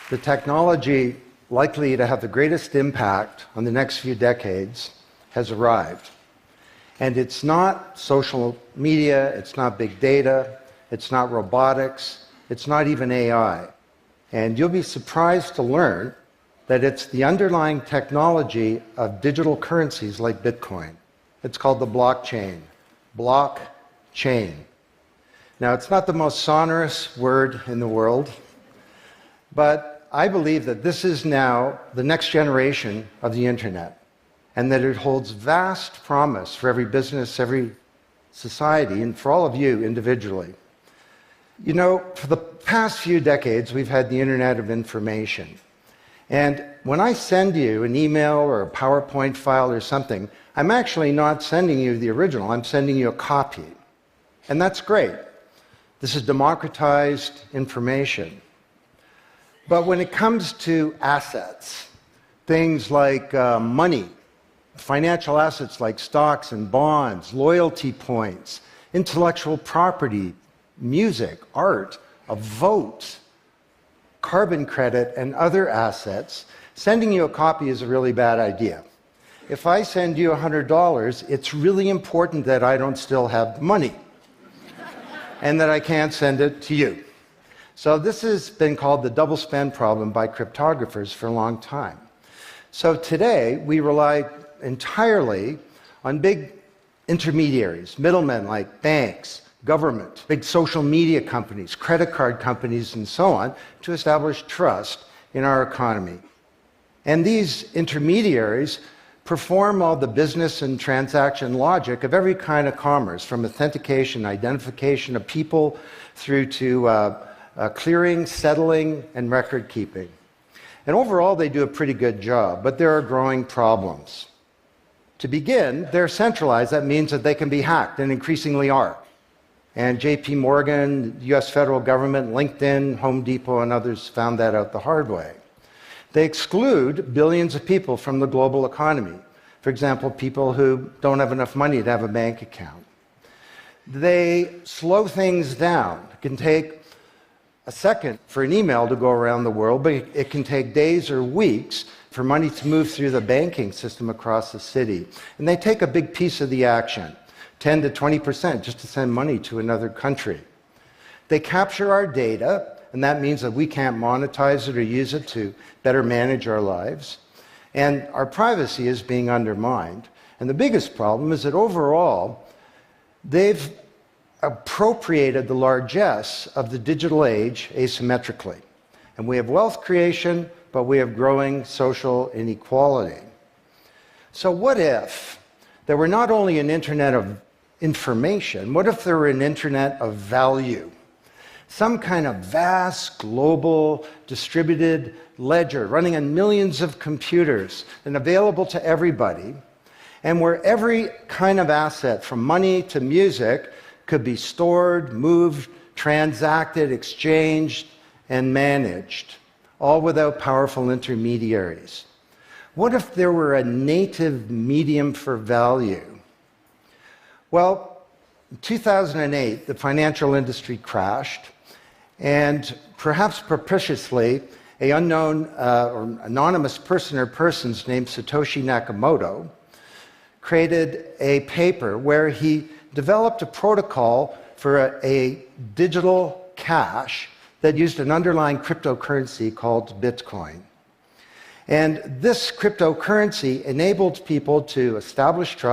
The technology likely to have the greatest impact on the next few decades has arrived. And it's not social media, it's not big data, it's not robotics, it's not even AI. And you'll be surprised to learn that it's the underlying technology of digital currencies like Bitcoin. It's called the blockchain. Blockchain. Now, it's not the most sonorous word in the world, but I believe that this is now the next generation of the internet, and that it holds vast promise for every business, every society, and for all of you individually. You know, for the past few decades, we've had the Internet of Information. And when I send you an email or a PowerPoint file or something, I'm actually not sending you the original, I'm sending you a copy. And that's great. This is democratized information. But when it comes to assets, things like money, financial assets like stocks and bonds, loyalty points, intellectual property, music, art, a vote, carbon credit, and other assets, sending you a copy is a really bad idea. If I send you $100, it's really important that I don't still have money and that I can't send it to you. So this has been called the double spend problem by cryptographers for a long time. So today, we rely entirely on big intermediaries, middlemen like banks, government, big social media companies, credit card companies, and so on, to establish trust in our economy. And these intermediaries perform all the business and transaction logic of every kind of commerce, from authentication, identification of people, through to clearing, settling, and record keeping. And overall, they do a pretty good job, but there are growing problems. To begin, they're centralized. That means that they can be hacked, and increasingly are. And JP Morgan, the US federal government, LinkedIn, Home Depot, and others found that out the hard way. They exclude billions of people from the global economy. For example, people who don't have enough money to have a bank account. They slow things down. It can take a second for an email to go around the world, but it can take days or weeks for money to move through the banking system across the city. And they take a big piece of the action, 10 to 20%, just to send money to another country. They capture our data, and that means that we can't monetize it or use it to better manage our lives. And our privacy is being undermined. And the biggest problem is that overall, they've appropriated the largesse of the digital age asymmetrically. And we have wealth creation, but we have growing social inequality. So what if there were not only an internet of information, what if there were an internet of value? Some kind of vast, global, distributed ledger running on millions of computers and available to everybody, and where every kind of asset, from money to music, could be stored, moved, transacted, exchanged, and managed, all without powerful intermediaries. What if there were a native medium for value? Well, in 2008, the financial industry crashed, and perhaps propitiously, an unknown or anonymous person or persons named Satoshi Nakamoto created a paper where he developed a protocol for a digital cash that used an underlying cryptocurrency called Bitcoin. And this cryptocurrency enabled people to establish trust